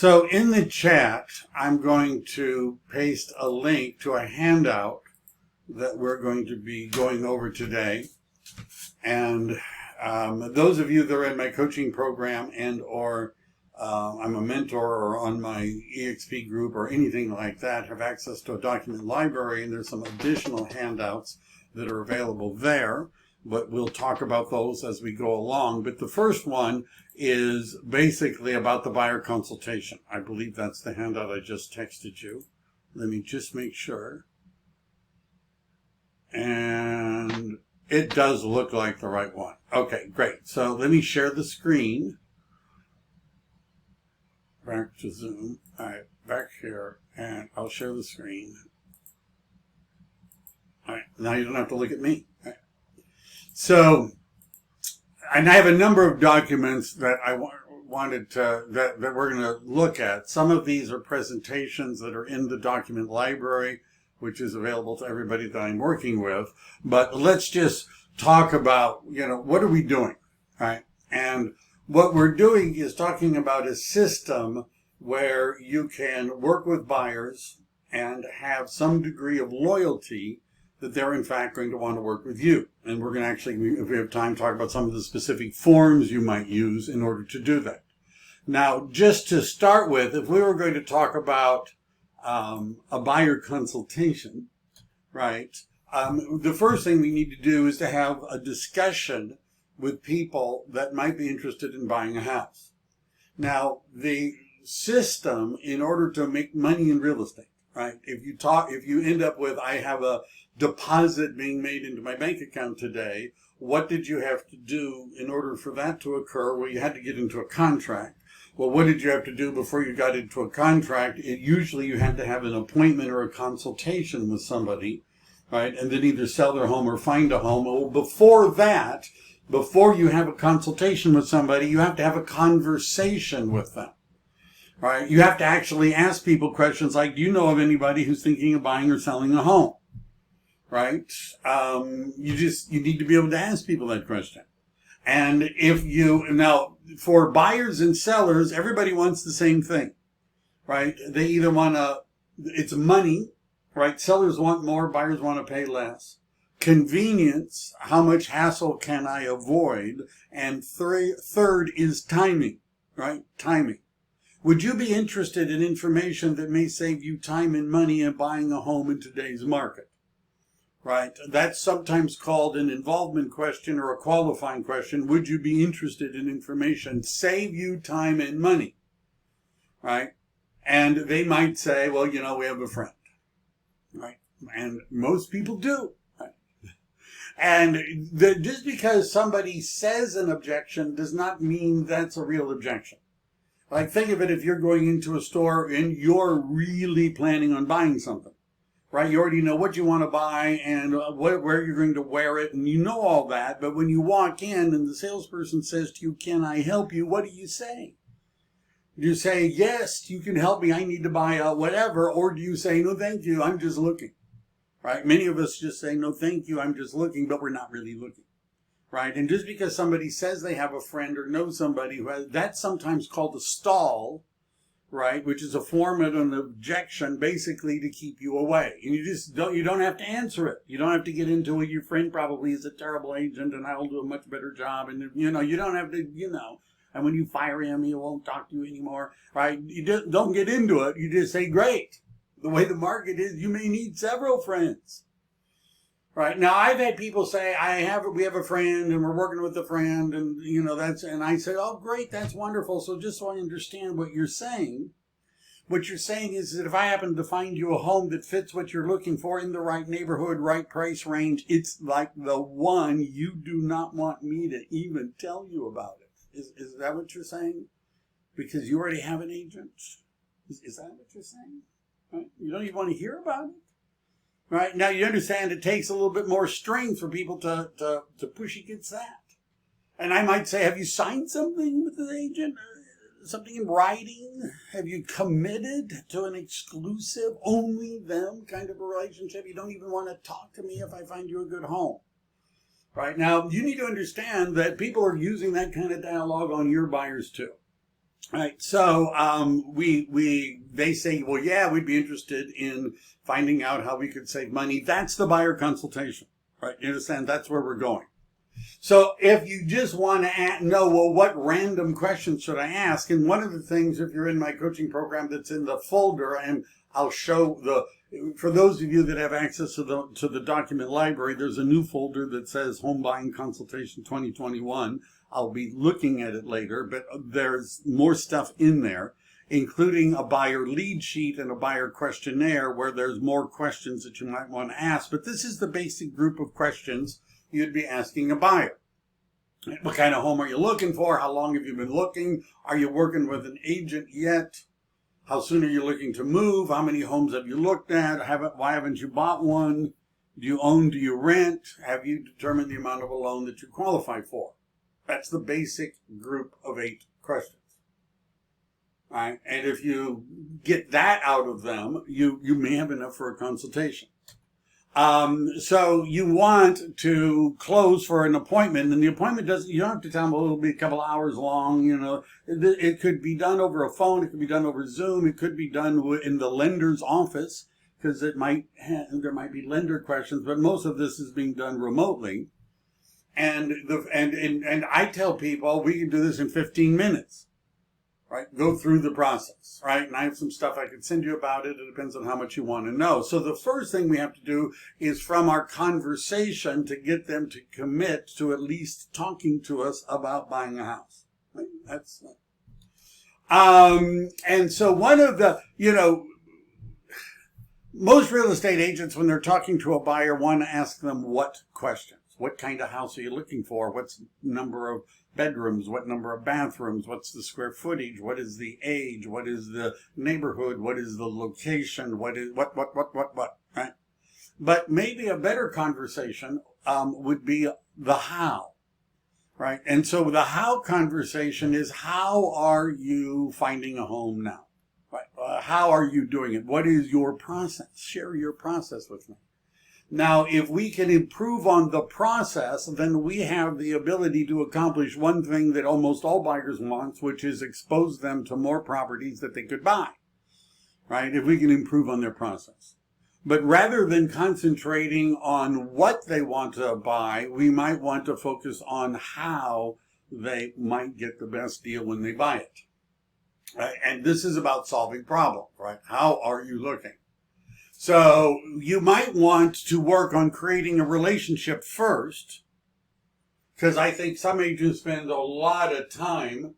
So in the chat, I'm going to paste a link to a handout that we're going to be going over today. And those of you that are in my coaching program and or I'm a mentor or on my EXP group or anything like that have access to a document library, and there's some additional handouts that are available there. But we'll talk about those as we go along. But the first one is basically about the buyer consultation. I believe that's the handout I just texted you. Let me just make sure. And it does look like the right one. Okay, great. So let me share the screen. Back to Zoom. All right, back here. And I'll share the screen. All right, now you don't have to look at me. All right. So, and I have a number of documents that I wanted to, that we're going to look at. Some of these are presentations that are in the document library, which is available to everybody that I'm working with. But let's just talk about, what are we doing, right? And what we're doing is talking about a system where you can work with buyers and have some degree of loyalty that they're in fact going to want to work with you. And we're going to actually, if we have time, talk about some of the specific forms you might use in order to do that. Now, just to start with, if we were going to talk about a buyer consultation, right, the first thing we need to do is to have a discussion with people that might be interested in buying a house. Now, the system, in order to make money in real estate, right, if you end up with, I have a deposit being made into my bank account today, what did you have to do in order for that to occur? Well, you had to get into a contract. Well, what did you have to do before you got into a contract? Usually you had to have an appointment or a consultation with somebody, right? And then either sell their home or find a home. Well, before that, before you have a consultation with somebody, you have to have a conversation with them, right? You have to actually ask people questions like, do you know of anybody who's thinking of buying or selling a home? Right? You need to be able to ask people that question. And now for buyers and sellers, everybody wants the same thing, right? They either it's money, right? Sellers want more, buyers want to pay less. Convenience, how much hassle can I avoid? And third is timing, right? Timing. Would you be interested in information that may save you time and money in buying a home in today's market? Right? That's sometimes called an involvement question or a qualifying question. Would you be interested in information save you time and money? Right? And they might say, well, we have a friend. Right? And most people do. Right? And just because somebody says an objection does not mean that's a real objection. Like, think of it, if you're going into a store and you're really planning on buying something. Right, you already know what you want to buy and where you're going to wear it, and you know all that. But when you walk in and the salesperson says to you, "Can I help you?" What do you say? Do you say, "Yes, you can help me. I need to buy whatever," or do you say, "No, thank you. I'm just looking"? Right? Many of us just say, "No, thank you. I'm just looking," but we're not really looking. Right? And just because somebody says they have a friend or know somebody who has, that's sometimes called a stall. Right, which is a form of an objection, basically to keep you away. And you don't have to answer it. You don't have to get into it. Your friend probably is a terrible agent, and I'll do a much better job. And you don't have to, And when you fire him, he won't talk to you anymore. Right? You just don't get into it. You just say, "Great. The way the market is, you may need several friends." Right. Now, I've had people say, we have a friend and we're working with a friend and, and I say, "Oh, great. That's wonderful." So just so I understand what you're saying is that if I happen to find you a home that fits what you're looking for in the right neighborhood, right price range, it's like the one, you do not want me to even tell you about it. Is that what you're saying? Because you already have an agent? Is that what you're saying? Right? You don't even want to hear about it? Right? Now, you understand it takes a little bit more strength for people to push against that. And I might say, have you signed something with the agent? Something in writing? Have you committed to an exclusive, only them kind of a relationship? You don't even want to talk to me if I find you a good home. Right? Now, you need to understand that people are using that kind of dialogue on your buyers too. Right. So they say, well, yeah, we'd be interested in finding out how we could save money. That's the buyer consultation, right? You understand? That's where we're going. So if you just want to know, well, what random questions should I ask? And one of the things, if you're in my coaching program, that's in the folder, and I'll show for those of you that have access to the document library, there's a new folder that says Home Buying Consultation 2021. I'll be looking at it later, but there's more stuff in there, including a buyer lead sheet and a buyer questionnaire where there's more questions that you might want to ask. But this is the basic group of questions you'd be asking a buyer. What kind of home are you looking for? How long have you been looking? Are you working with an agent yet? How soon are you looking to move? How many homes have you looked at? Why haven't you bought one? Do you own? Do you rent? Have you determined the amount of a loan that you qualify for? That's the basic group of 8 questions. All right? And if you get that out of them, you may have enough for a consultation. So you want to close for an appointment, and the appointment you don't have to tell them, well, it'll be a couple hours long, you know. It could be done over a phone, it could be done over Zoom, it could be done in the lender's office, because there might be lender questions, but most of this is being done remotely. And I tell people we can do this in 15 minutes. Right? Go through the process, right? And I have some stuff I could send you about it. It depends on how much you want to know. So the first thing we have to do is from our conversation to get them to commit to at least talking to us about buying a house. Right? That's and so one of the, most real estate agents, when they're talking to a buyer, want to ask them what questions. What kind of house are you looking for? What's number of bedrooms? What number of bathrooms? What's the square footage? What is the age? What is the neighborhood? What is the location? What, right? But maybe a better conversation would be the how, right? And so the how conversation is, how are you finding a home now? Right? How are you doing it? What is your process? Share your process with me. Now, if we can improve on the process, then we have the ability to accomplish one thing that almost all buyers want, which is expose them to more properties that they could buy, right? If we can improve on their process. But rather than concentrating on what they want to buy, we might want to focus on how they might get the best deal when they buy it. Right? And this is about solving problems, right? How are you looking? So you might want to work on creating a relationship first, because I think some agents spend a lot of time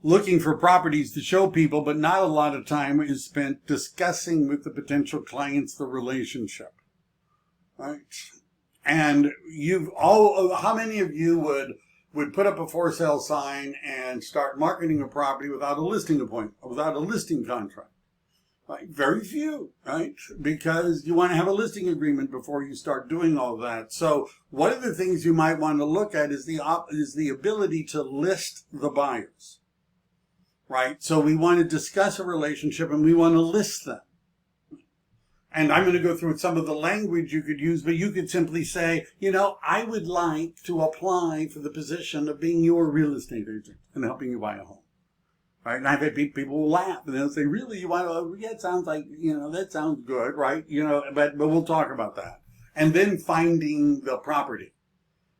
looking for properties to show people, but not a lot of time is spent discussing with the potential clients the relationship, right? And how many of you would put up a for sale sign and start marketing a property without a listing appointment, without a listing contract? Right? Very few, right? Because you want to have a listing agreement before you start doing all that. So one of the things you might want to look at is the ability to list the buyers, right? So we want to discuss a relationship and we want to list them. And I'm going to go through some of the language you could use, but you could simply say, I would like to apply for the position of being your real estate agent and helping you buy a home. Right? And I've had people laugh and they'll say, really, you want to, yeah, it sounds like, that sounds good, right? But we'll talk about that. And then finding the property,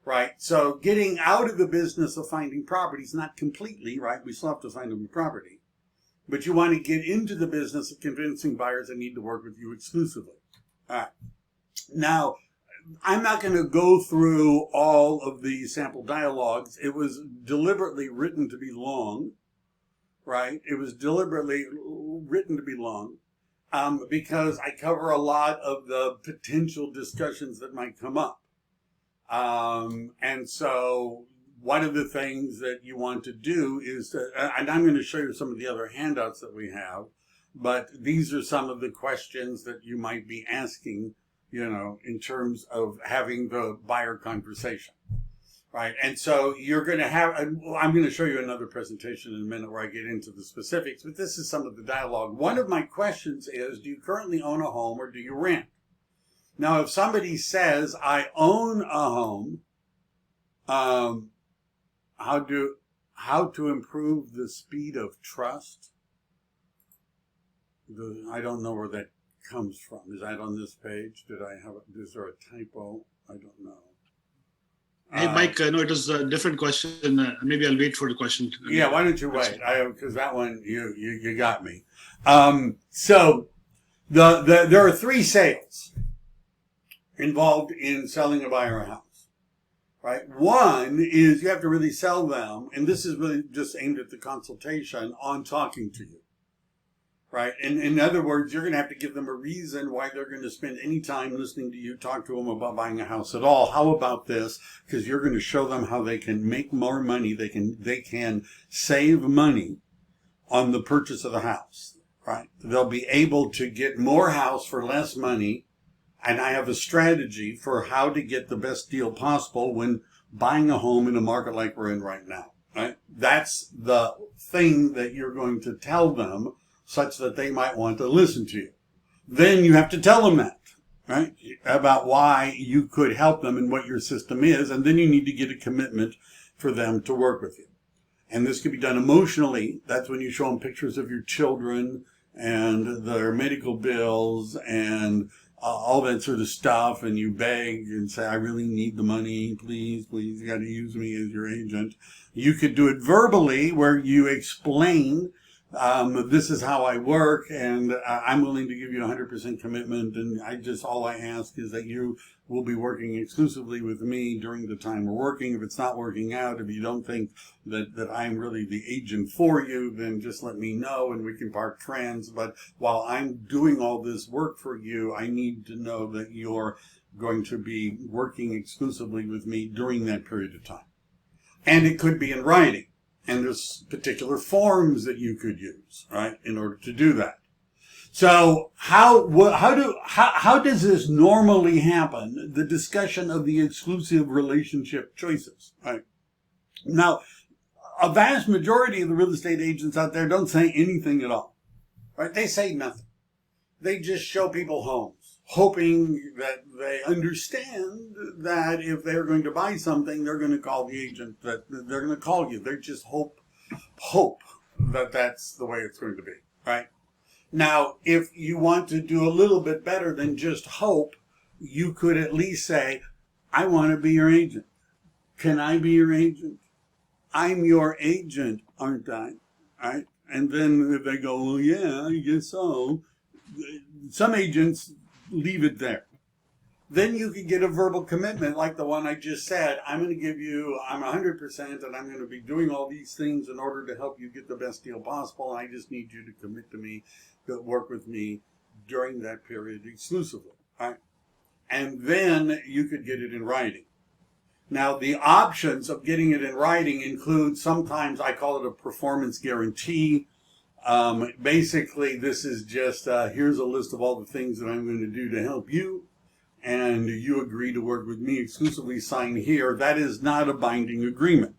right? So getting out of the business of finding properties, not completely, right? We still have to find a property. But you want to get into the business of convincing buyers that need to work with you exclusively. All right. Now, I'm not going to go through all of the sample dialogues. It was deliberately written to be long, right? It was deliberately written to be long because I cover a lot of the potential discussions that might come up. And so one of the things that you want to do is, and I'm going to show you some of the other handouts that we have, but these are some of the questions that you might be asking, in terms of having the buyer conversation, right? And so you're going to have, I'm going to show you another presentation in a minute where I get into the specifics, but this is some of the dialogue. One of my questions is, do you currently own a home or do you rent? Now, if somebody says, I own a home, how to improve the speed of trust? I don't know where that comes from. Is that on this page? Is there a typo? I don't know. Hey, Mike, no, it was a different question. Maybe I'll wait for the question. Yeah, why don't you wait? Because that one, you got me. So there are 3 sales involved in selling a buyer a house, right? One is you have to really sell them, and this is really just aimed at the consultation on talking to you. Right. And in other words, you're going to have to give them a reason why they're going to spend any time listening to you talk to them about buying a house at all. How about this? Because you're going to show them how they can make more money. They can save money on the purchase of the house. Right. They'll be able to get more house for less money. And I have a strategy for how to get the best deal possible when buying a home in a market like we're in right now. Right. That's the thing that you're going to tell them, such that they might want to listen to you. Then you have to tell them that, right? About why you could help them and what your system is. And then you need to get a commitment for them to work with you. And this can be done emotionally. That's when you show them pictures of your children and their medical bills and all that sort of stuff. And you beg and say, I really need the money. Please, you got to use me as your agent. You could do it verbally, where you explain, this is how I work, and I'm willing to give you 100% commitment, and all I ask is that you will be working exclusively with me during the time we're working. If it's not working out, if you don't think that I'm really the agent for you, then just let me know and we can part friends. But while I'm doing all this work for you, I need to know that you're going to be working exclusively with me during that period of time. And it could be in writing. And there's particular forms that you could use, right, in order to do that. So how does this normally happen? The discussion of the exclusive relationship choices, right? Now, a vast majority of the real estate agents out there don't say anything at all, right? They say nothing. They just show people homes, hoping that they understand that if they're going to buy something, they're going to call the agent, that they're going to call you. They just hope that that's the way it's going to be, right? Now, if you want to do a little bit better than just hope, you could at least say, I want to be your agent. Can I be your agent? I'm your agent, aren't I? Right? And then if they go, well, yeah, I guess so. Some agents leave it there. Then you could get a verbal commitment like the one I just said. I'm 100%, and I'm going to be doing all these things in order to help you get the best deal possible. I just need you to commit to me, to work with me during that period exclusively. Right? And then you could get it in writing. Now, the options of getting it in writing include, sometimes I call it a performance guarantee. Basically, this is just, here's a list of all the things that I'm going to do to help you, and you agree to work with me exclusively, sign here. That is not a binding agreement.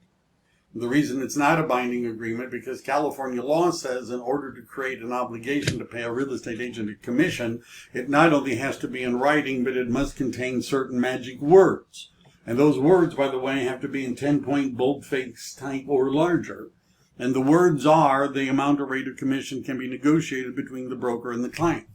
The reason it's not a binding agreement, because California law says in order to create an obligation to pay a real estate agent a commission, it not only has to be in writing, but it must contain certain magic words. And those words, by the way, have to be in 10-point boldface type or larger. And the words are, the amount or rate of commission can be negotiated between the broker and the client.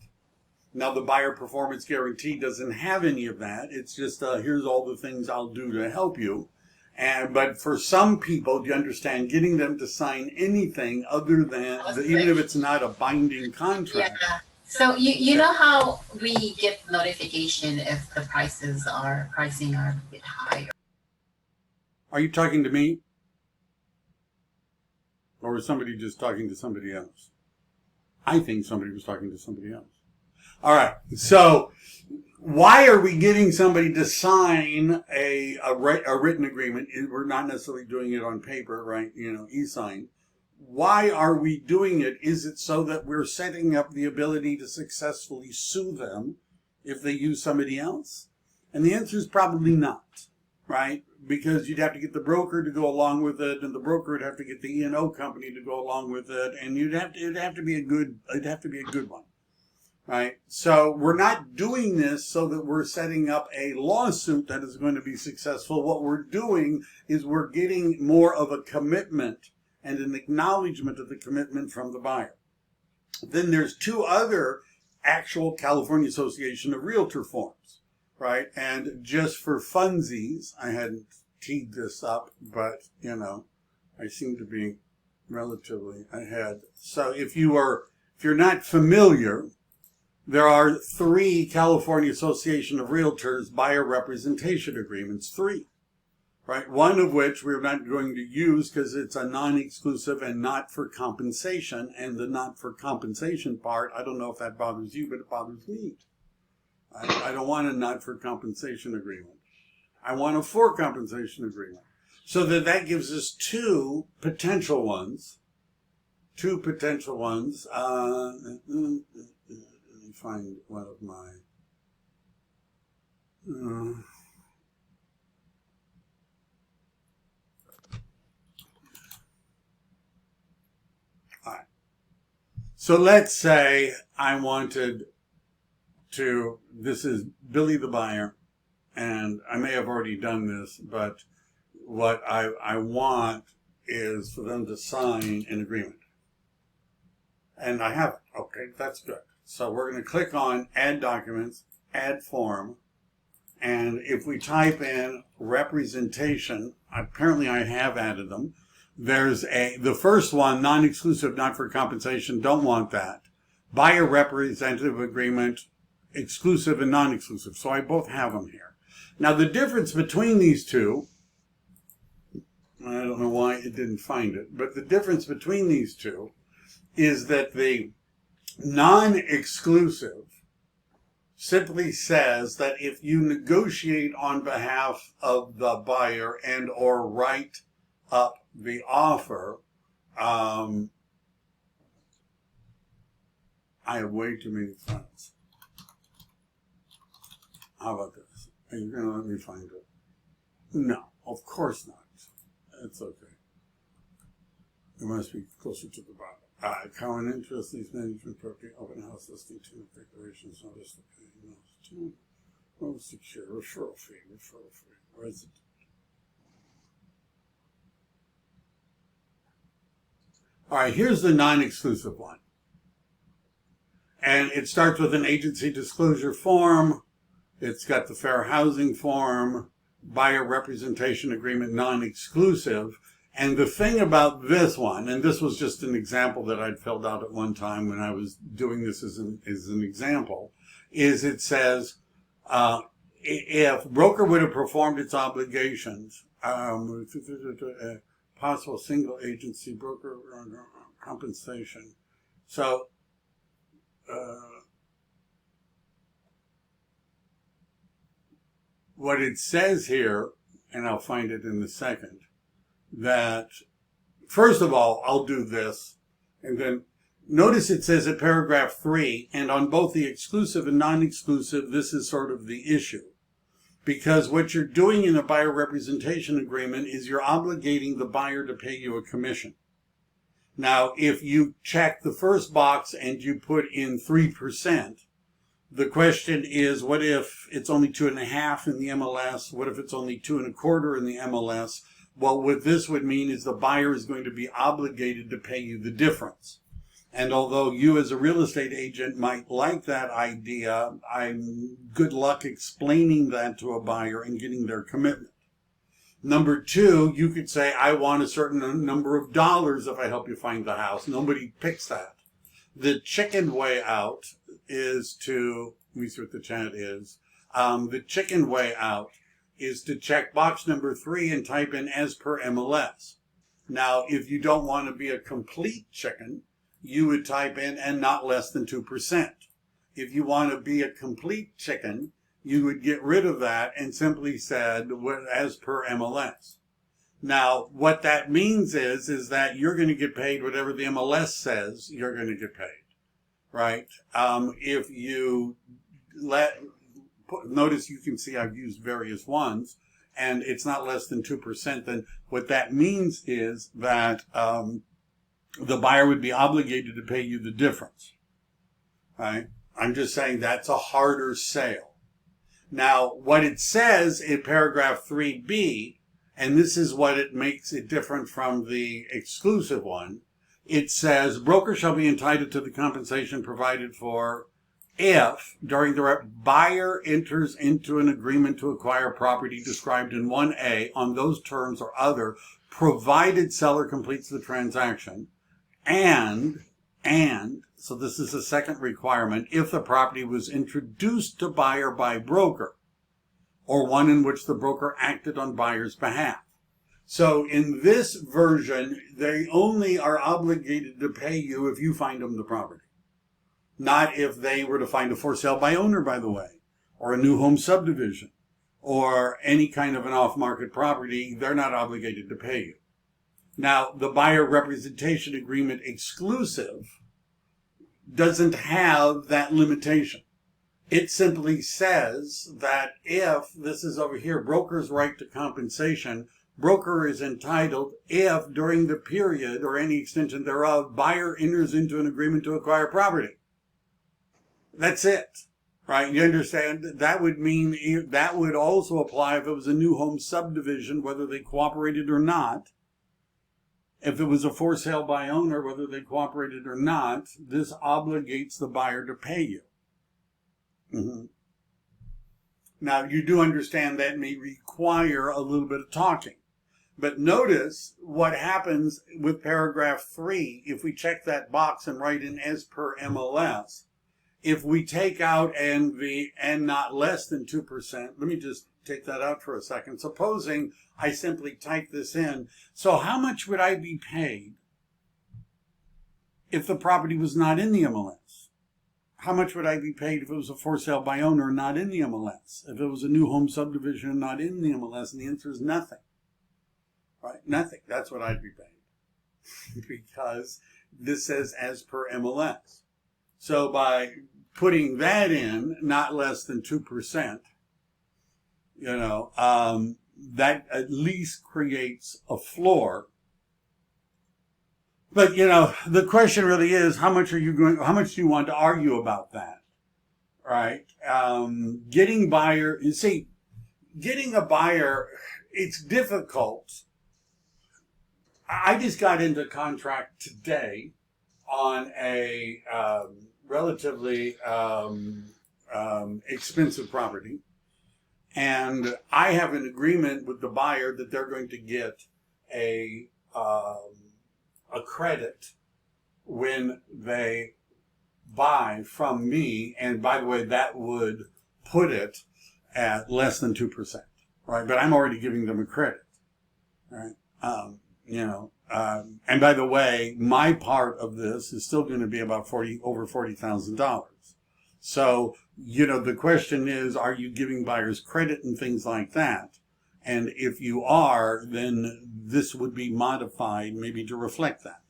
Now, the buyer performance guarantee doesn't have any of that. It's just, here's all the things I'll do to help you. But for some people, do you understand, getting them to sign anything other than, even if it's not a binding contract. Yeah. So you know how we get notification if the pricing are a bit higher. Are you talking to me? Or was somebody just talking to somebody else? I think somebody was talking to somebody else. All right. So why are we getting somebody to sign a written agreement? We're not necessarily doing it on paper, right? E-sign. Why are we doing it? Is it so that we're setting up the ability to successfully sue them if they use somebody else? And the answer is probably not, right? Because you'd have to get the broker to go along with it, and the broker would have to get the E&O company to go along with it, and it'd have to be a good one, right? So we're not doing this so that we're setting up a lawsuit that is going to be successful. What we're doing is we're getting more of a commitment and an acknowledgement of the commitment from the buyer. Then there's two other actual California Association of Realtor forms, right? And just for funsies, I hadn't teed this up, but, you know, I seem to be relatively ahead. So if you're not familiar, there are 3 California Association of Realtors buyer representation agreements, 3, right? One of which we're not going to use because it's a non-exclusive and not for compensation. And the not for compensation part, I don't know if that bothers you, but it bothers me. I don't want a not for compensation agreement. I want a for compensation agreement. So that gives us 2 potential ones. Let me find one of my... So let's say I wanted to, this is Billy the buyer, and I may have already done this, but what I want is for them to sign an agreement. And I have it. Okay, that's good. So we're going to click on Add Documents, Add Form, and if we type in representation, apparently I have added them. There's the first one, non-exclusive, not for compensation, don't want that. Buyer representative agreement, exclusive and non-exclusive. So I both have them here. Now the difference between these two, I don't know why it didn't find it, but the difference between these two is that the non-exclusive simply says that if you negotiate on behalf of the buyer and or write up the offer, I have way too many files. How about this? Are you going to let me find it? No, of course not. It's okay. It must be closer to the bottom. Common interest, lease management property, open house listing, 2 declarations, notice to pay, notice to, no secure, referral fee, resident. All right, here's the non-exclusive one. And it starts with an agency disclosure form. It's got the fair housing form, buyer representation agreement, non-exclusive. And the thing about this one, and this was just an example that I'd filled out at one time when I was doing this as an example, is it says, if broker would have performed its obligations, possible single agency broker compensation. So, what it says here, and I'll find it in a second, that first of all, I'll do this, and then notice it says in paragraph 3, and on both the exclusive and non-exclusive, this is sort of the issue. Because what you're doing in a buyer representation agreement is you're obligating the buyer to pay you a commission. Now, if you check the first box and you put in 3%, the question is, what if it's only 2.5 in the MLS? What if it's only 2.25 in the MLS? Well, what this would mean is the buyer is going to be obligated to pay you the difference. And although you as a real estate agent might like that idea, I'm good luck explaining that to a buyer and getting their commitment. Number 2, you could say, I want a certain number of dollars if I help you find the house. Nobody picks that. The chicken way out is to, let me see what the chat is. The chicken way out is to check box number 3 and type in as per MLS. Now, if you don't want to be a complete chicken, you would type in and not less than 2%. If you want to be a complete chicken, you would get rid of that and simply said as per MLS. Now, what that means is that you're going to get paid whatever the MLS says you're going to get paid, right? If you notice you can see I've used various ones, and it's not less than 2%, then what that means is that the buyer would be obligated to pay you the difference, right? I'm just saying that's a harder sale. Now, what it says in paragraph 3B, and this is what it makes it different from the exclusive one, it says, broker shall be entitled to the compensation provided for if, during the buyer enters into an agreement to acquire property described in 1A on those terms or other, provided seller completes the transaction, and, so this is the second requirement, if the property was introduced to buyer by broker, or one in which the broker acted on buyer's behalf. So in this version, they only are obligated to pay you if you find them the property. Not if they were to find a for sale by owner, by the way, or a new home subdivision, or any kind of an off-market property, they're not obligated to pay you. Now, the buyer representation agreement exclusive doesn't have that limitation. It simply says that if, this is over here, broker's right to compensation, broker is entitled if during the period or any extension thereof, buyer enters into an agreement to acquire property. That's it, right? You understand? That would mean that would also apply if it was a new home subdivision, whether they cooperated or not. If it was a for sale by owner, whether they cooperated or not, this obligates the buyer to pay you. Mm-hmm. Now, you do understand that may require a little bit of talking. But notice what happens with paragraph 3 if we check that box and write in as per MLS. If we take out and not less than 2%, let me just take that out for a second. Supposing I simply type this in. So how much would I be paid if the property was not in the MLS? How much would I be paid if it was a for sale by owner not in the MLS? If it was a new home subdivision not in the MLS? And the answer is nothing. Right? Nothing. That's what I'd be paid. Because this says as per MLS. So by putting that in, not less than 2%, that at least creates a floor. But, the question really is, how much do you want to argue about that? Right? Getting a buyer, it's difficult. I just got into contract today on a relatively expensive property, and I have an agreement with the buyer that they're going to get a credit when they buy from me, and by the way, that would put it at less than 2%, right? But I'm already giving them a credit, right? And by the way, my part of this is still going to be about over $40,000. So, the question is, are you giving buyers credit and things like that? And if you are, then this would be modified maybe to reflect that,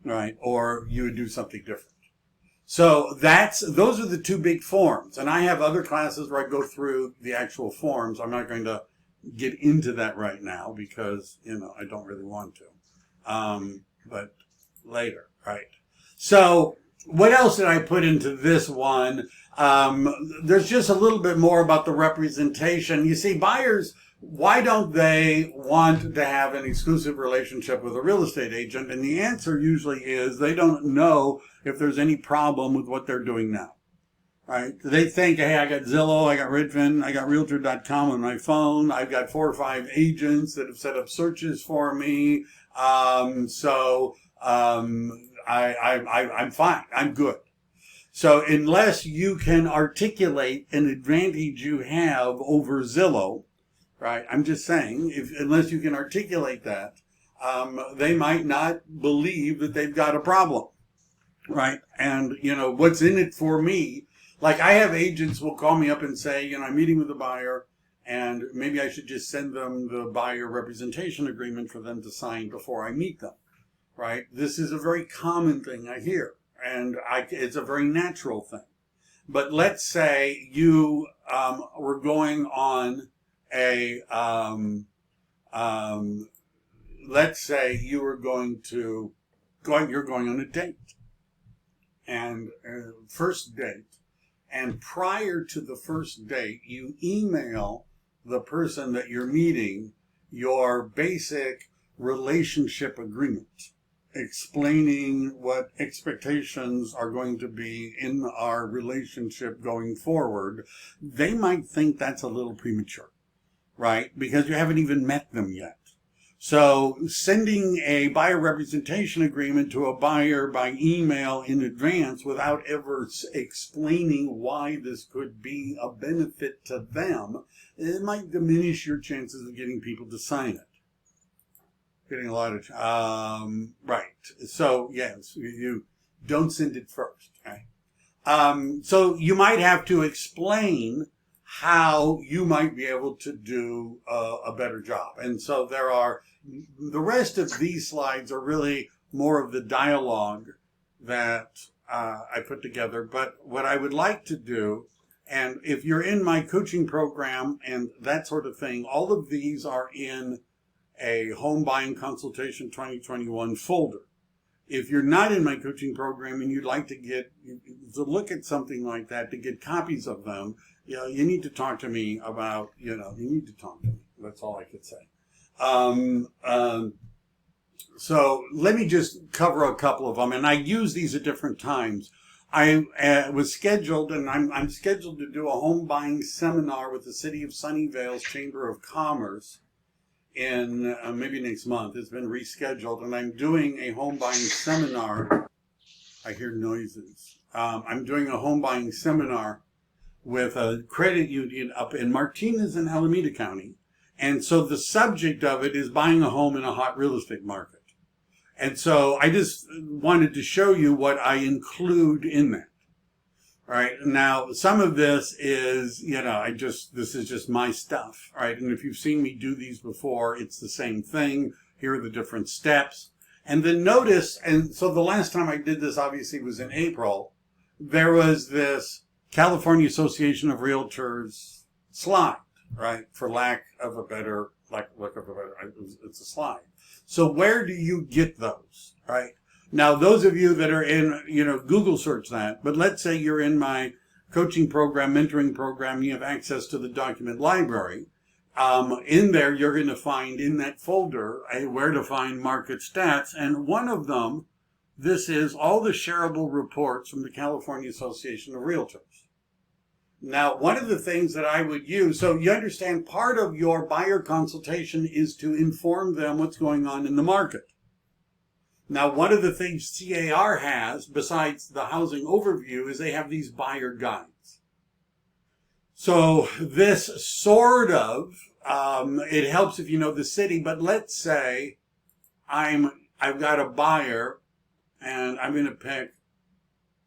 right? Or you would do something different. So those are the two big forms. And I have other classes where I go through the actual forms. I'm not going to get into that right now because, I don't really want to. But later, right? So what else did I put into this one? There's just a little bit more about the representation. You see, buyers, why don't they want to have an exclusive relationship with a real estate agent? And the answer usually is they don't know if there's any problem with what they're doing now. Right? They think, hey, I got Zillow, I got Redfin, I got Realtor.com on my phone. I've got 4 or 5 agents that have set up searches for me. I'm fine. I'm good. So unless you can articulate an advantage you have over Zillow, right? I'm just saying, unless you can articulate that, they might not believe that they've got a problem, right? And, what's in it for me, like I have agents will call me up and say, I'm meeting with the buyer and maybe I should just send them the buyer representation agreement for them to sign before I meet them, right? This is a very common thing I hear, and it's a very natural thing. But let's say you were going on let's say you were you're going on a date, and first date, and prior to the first date, you email the person that you're meeting your basic relationship agreement, explaining what expectations are going to be in our relationship going forward. They might think that's a little premature, right? Because you haven't even met them yet. So sending a buyer representation agreement to a buyer by email in advance without ever explaining why this could be a benefit to them, it might diminish your chances of getting people to sign it. Getting a lot of, right. So yes, you don't send it first. Okay? So you might have to explain how you might be able to do a better job. And so the rest of these slides are really more of the dialogue that I put together. But what I would like to do, and if you're in my coaching program and that sort of thing, all of these are in a Home Buying Consultation 2021 folder. If you're not in my coaching program and you'd like to look at something like that, to get copies of them, you need to talk to me about, you need to talk to me. That's all I could say. So let me just cover a couple of them, and I use these at different times. I was scheduled, and I'm scheduled to do a home buying seminar with the City of Sunnyvale's Chamber of Commerce in maybe next month. It's been rescheduled, and I'm doing a home buying seminar. I hear noises. I'm doing a home buying seminar with a credit union up in Martinez and Alameda County. And so the subject of it is buying a home in a hot real estate market. And so I just wanted to show you what I include in that. All right. Now, some of this is, this is just my stuff. All right. And if you've seen me do these before, it's the same thing. Here are the different steps. And then notice, and so the last time I did this obviously was in April, there was this California Association of Realtors slide, right? For lack of a better, it's a slide. So where do you get those, right? Now, those of you that are in, Google search that, but let's say you're in my coaching program, mentoring program, you have access to the document library. In there, you're going to find in that folder where to find market stats. And one of them, this is all the shareable reports from the California Association of Realtors. Now, one of the things that I would use, so you understand part of your buyer consultation is to inform them what's going on in the market. Now, one of the things CAR has, besides the housing overview, is they have these buyer guides. So this sort of, it helps if you know the city, but let's say I've got a buyer and I'm going to pick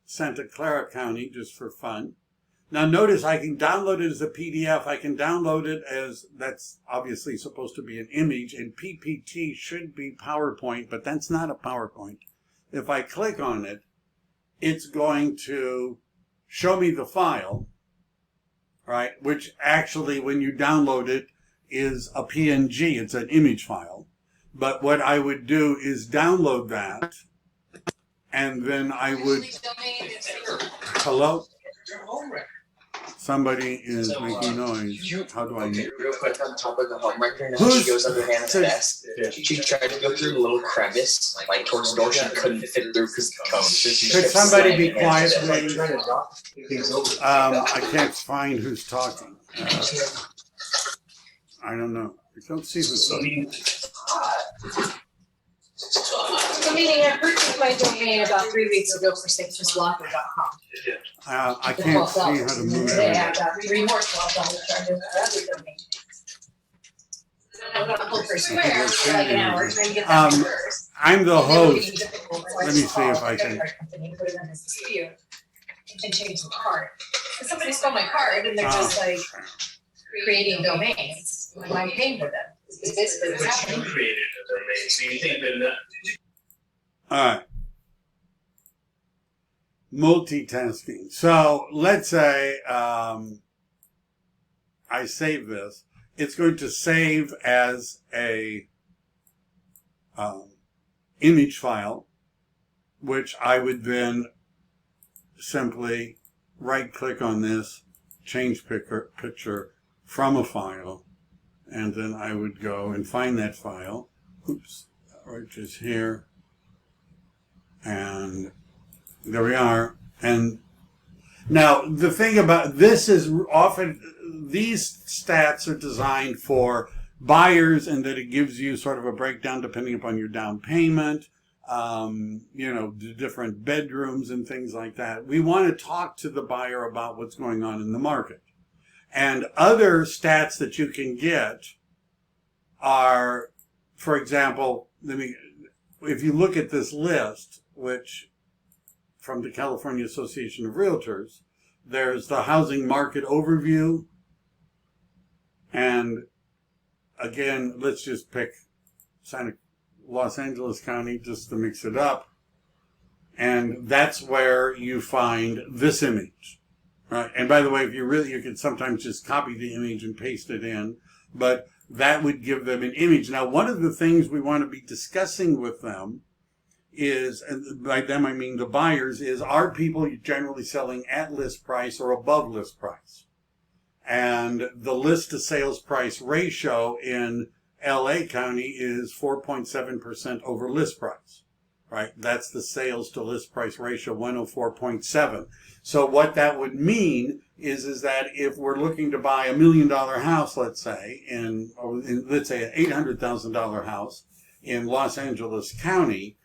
Santa Clara County just for fun. Now notice I can download it as a PDF. I can download it as, that's obviously supposed to be an image, and PPT should be PowerPoint, but that's not a PowerPoint. If I click on it, it's going to show me the file, right? Which actually, when you download it, is a PNG. It's an image file. But what I would do is download that, and then I would, hello? Somebody is making noise. How do I? Real quick on top of the homewrecker, now she goes under Hannah's desk. She tried to go through a little crevice, like towards the door. She couldn't fit through because of the cone. So could somebody be quiet, please? I can't find who's talking. I don't know. I don't see who's talking. So meaning I purchased my domain about 3 weeks ago for SafeTrustLocker.com. I can't see how to move Today it. I've got 3 more slots on the other domain. I'm gonna hold for Square for like an hour trying to get that reversed. I'm the And then it'll be host. difficult, so I Let me just see if called I the can. credit card company, put it in this dispute, and change the card. Because somebody stole my card and they're just like creating domains. Am I paying for them? Is basically what's happening. created a domain, so you think that All right. Multitasking. So let's say I save this. It's going to save as a image file, which I would then simply right click on this, change picture from a file, and then I would go and find that file. Oops, right just here. And there we are. And now the thing about this is often these stats are designed for buyers, and that it gives you sort of a breakdown depending upon your down payment, the different bedrooms and things like that. We want to talk to the buyer about what's going on in the market. And other stats that you can get are, for example, if you look at this list, which from the California Association of Realtors, there's the housing market overview. And again, let's just pick Los Angeles County just to mix it up. And that's where you find this image. Right. And by the way, if you can sometimes just copy the image and paste it in, but that would give them an image. Now, one of the things we want to be discussing with them is, and by them I mean the buyers, is are people generally selling at list price or above list price? And the list to sales price ratio in LA County is 4.7% over list price, right? That's the sales to list price ratio, 104.7. So what that would mean is that if we're looking to buy $1 million house, let's say, let's say an $800,000 house in Los Angeles County,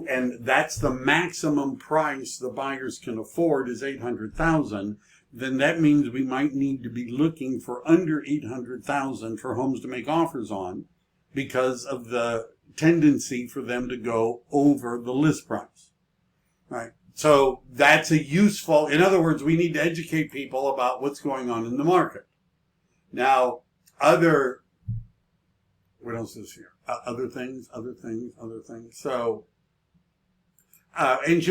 and that's the maximum price the buyers can afford is $800,000, then that means we might need to be looking for under $800,000 for homes to make offers on, because of the tendency for them to go over the list price, right? So that's a useful, in other words, we need to educate people about what's going on in the market. Now, what else is here? Other things. So, and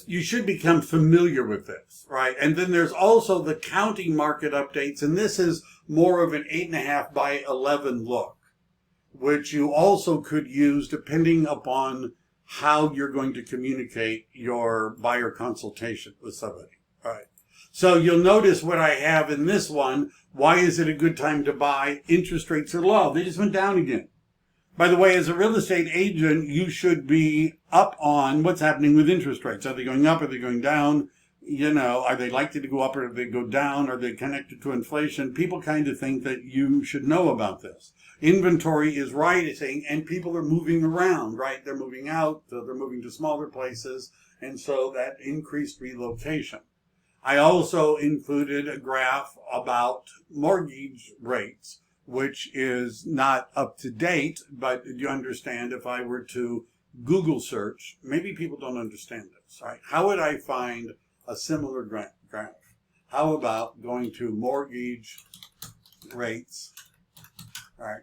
you should become familiar with this, right? And then there's also the county market updates, and this is more of an 8.5 by 11 look, which you also could use depending upon how you're going to communicate your buyer consultation with somebody, right? So you'll notice what I have in this one. Why is it a good time to buy? Interest rates are low. They just went down again. By the way, as a real estate agent, you should be up on what's happening with interest rates. Are they going up? Are they going down? Are they likely to go up or do they go down? Are they connected to inflation? People kind of think that you should know about this. Inventory is rising and people are moving around, right? They're moving out, they're moving to smaller places, and so that increased relocation. I also included a graph about mortgage rates, which is not up to date, but you understand if I were to Google search, maybe people don't understand this, right? How would I find a similar graph? How about going to mortgage rates? All right,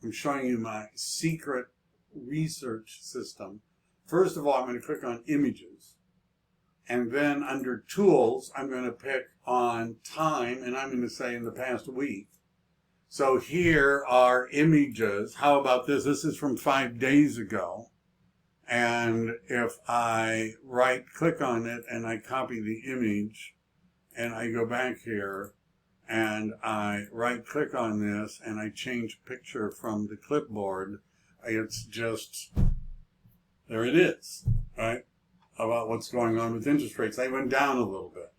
I'm showing you my secret research system. First of all, I'm going to click on images. And then under tools, I'm going to pick on time, and I'm going to say in the past week. So here are images. How about this? This is from 5 days ago. And if I right click on it and I copy the image and I go back here and I right click on this and I change picture from the clipboard, it's just, there it is, right? About what's going on with interest rates. They went down a little bit.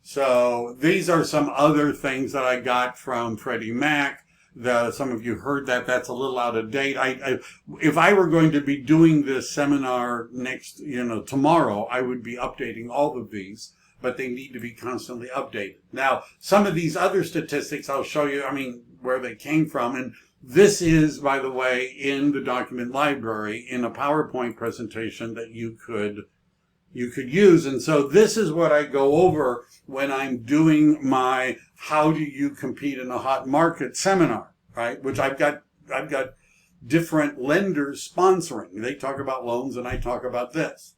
So these are some other things that I got from Freddie Mac. Some of you heard that. That's a little out of date. If I were going to be doing this seminar tomorrow, I would be updating all of these, but they need to be constantly updated. Now, some of these other statistics I'll show you, where they came from. And this is, by the way, in the document library in a PowerPoint presentation that you could use. And so this is what I go over when I'm doing my How Do You Compete in a Hot Market seminar, right? Which I've got different lenders sponsoring. They talk about loans and I talk about this,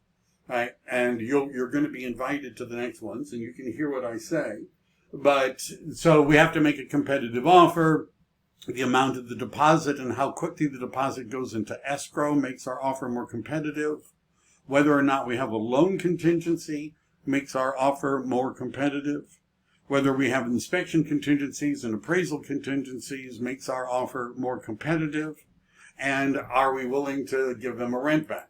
right? And you're going to be invited to the next ones and you can hear what I say. But so we have to make a competitive offer. The amount of the deposit and how quickly the deposit goes into escrow makes our offer more competitive. Whether or not we have a loan contingency, makes our offer more competitive. Whether we have inspection contingencies and appraisal contingencies makes our offer more competitive. And are we willing to give them a rent back?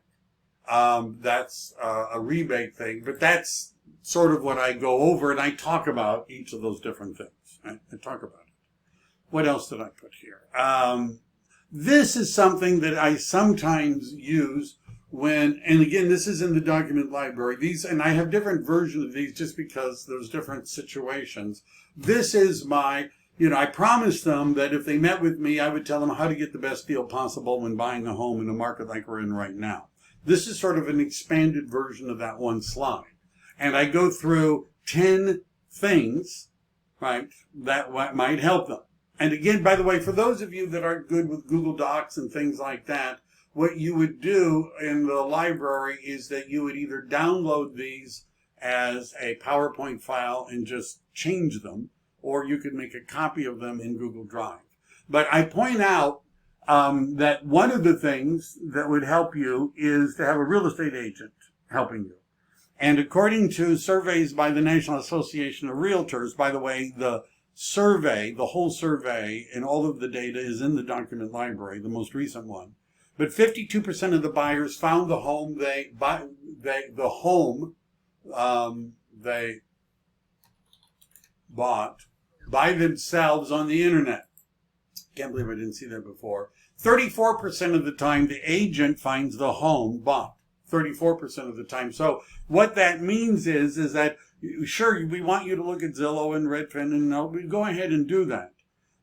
That's a rebate thing, but that's sort of what I go over, and I talk about each of those different things. I talk about it. What else did I put here? This is something that I sometimes use when, and again, this is in the document library. These, and I have different versions of these just because there's different situations. This is my, I promised them that if they met with me, I would tell them how to get the best deal possible when buying a home in a market like we're in right now. This is sort of an expanded version of that one slide. And I go through 10 things, right, that might help them. And again, by the way, for those of you that aren't good with Google Docs and things like that, what you would do in the library is that you would either download these as a PowerPoint file and just change them, or you could make a copy of them in Google Drive. But I point out that one of the things that would help you is to have a real estate agent helping you. And according to surveys by the National Association of Realtors, by the way, the survey, the whole survey, and all of the data is in the document library, the most recent one. But 52% of the buyers found the home they bought by themselves on the internet. Can't believe I didn't see that before. 34% of the time, the agent finds the home bought. 34% of the time. So what that means is that, sure, we want you to look at Zillow and Redfin, and we go ahead and do that.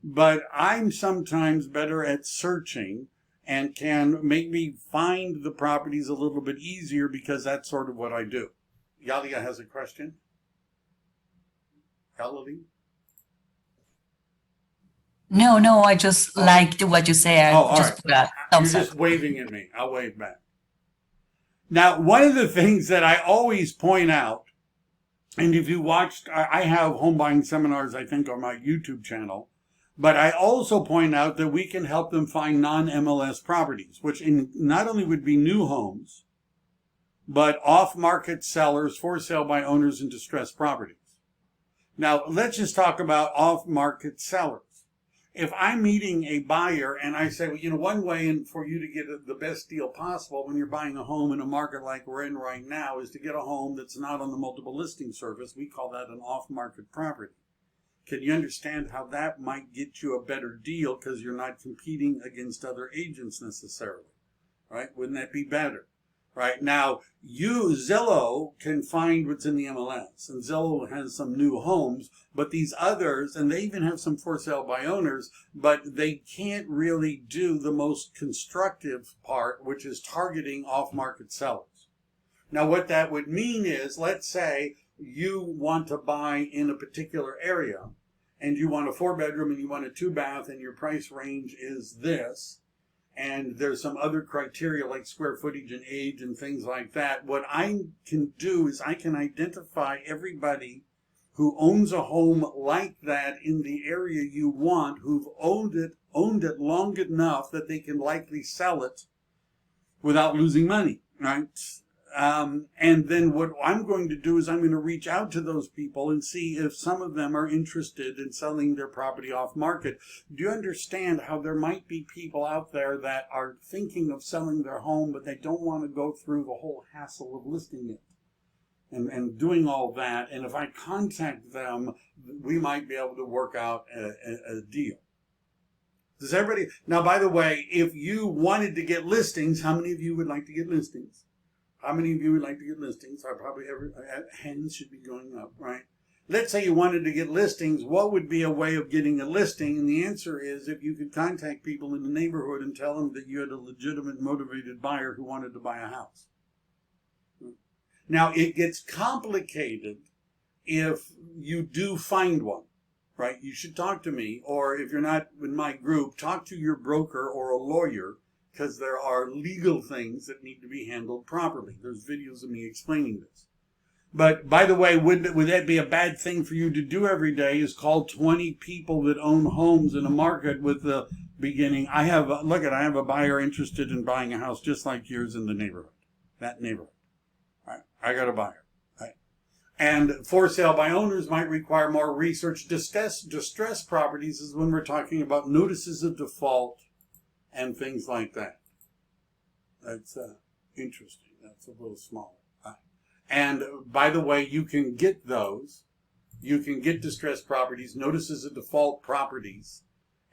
But I'm sometimes better at searching and can make me find the properties a little bit easier because that's sort of what I do. Yalia has a question. Yalia? No, I just liked what you said. All Just right. put a thumbs You're up. just waving at me. I'll wave back. Now, one of the things that I always point out, and if you watched, I have home buying seminars, I think, on my YouTube channel, but I also point out that we can help them find non-MLS properties, which not only would be new homes, but off-market sellers, for sale by owners, and distressed properties. Now, let's just talk about off-market sellers. If I'm meeting a buyer and I say, well, one way for you to get the best deal possible when you're buying a home in a market like we're in right now is to get a home that's not on the multiple listing service. We call that an off-market property. Can you understand how that might get you a better deal because you're not competing against other agents necessarily, right? Wouldn't that be better? Right now, Zillow can find what's in the MLS, and Zillow has some new homes, but these others, and they even have some for sale by owners, but they can't really do the most constructive part, which is targeting off-market sellers. Now, what that would mean is, let's say you want to buy in a particular area, and you want a 4-bedroom and you want a 2-bath, and your price range is this, and there's some other criteria like square footage and age and things like that. What I can do is I can identify everybody who owns a home like that in the area you want, who've owned it long enough that they can likely sell it without losing money, right? And then what I'm going to do is I'm going to reach out to those people and see if some of them are interested in selling their property off market. Do you understand how there might be people out there that are thinking of selling their home, but they don't want to go through the whole hassle of listing it and doing all that? And if I contact them, we might be able to work out a deal. Does everybody? Now, by the way, if you wanted to get listings, how many of you would like to get listings? How many of you would like to get listings? Probably hands should be going up, right? Let's say you wanted to get listings. What would be a way of getting a listing? And the answer is if you could contact people in the neighborhood and tell them that you had a legitimate, motivated buyer who wanted to buy a house. Now, it gets complicated if you do find one, right? You should talk to me, or if you're not in my group, talk to your broker or a lawyer, because there are legal things that need to be handled properly. There's videos of me explaining this. But, by the way, would that be a bad thing for you to do every day is call 20 people that own homes in a market with the beginning, I have a buyer interested in buying a house just like yours in the neighborhood, that neighborhood. Right? I got a buyer. Right? And for sale by owners might require more research. Distressed properties is when we're talking about notices of default and things like that. That's interesting. That's a little smaller. And by the way, you can get those. You can get distressed properties, notices of default properties,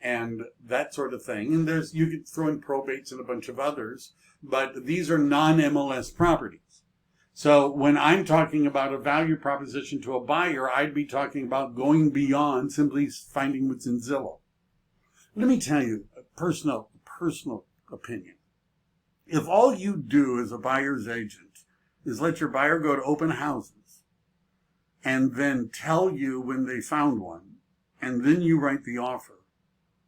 and that sort of thing. And you could throw in probates and a bunch of others, but these are non-MLS properties. So when I'm talking about a value proposition to a buyer, I'd be talking about going beyond simply finding what's in Zillow. Let me tell you a personal opinion. If all you do as a buyer's agent is let your buyer go to open houses and then tell you when they found one, and then you write the offer,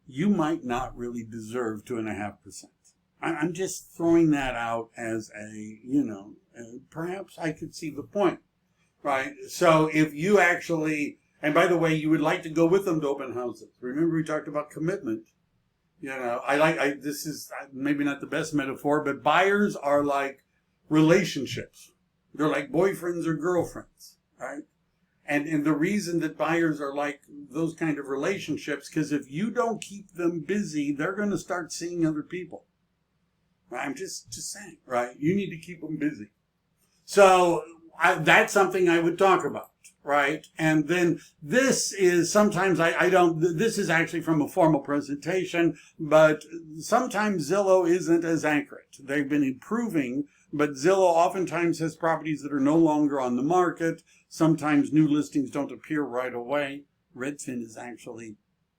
you might not really deserve 2.5%. I'm just throwing that out as perhaps I could see the point, right? So if you actually, and by the way, you would like to go with them to open houses. Remember we talked about commitment. This is maybe not the best metaphor, but buyers are like relationships. They're like boyfriends or girlfriends, right? And the reason that buyers are like those kind of relationships, because if you don't keep them busy, they're going to start seeing other people. I'm just saying, right? You need to keep them busy. So that's something I would talk about, right? And then this is sometimes this is actually from a formal presentation, but sometimes Zillow isn't as accurate. They've been improving, but Zillow oftentimes has properties that are no longer on the market. Sometimes new listings don't appear right away. Redfin is actually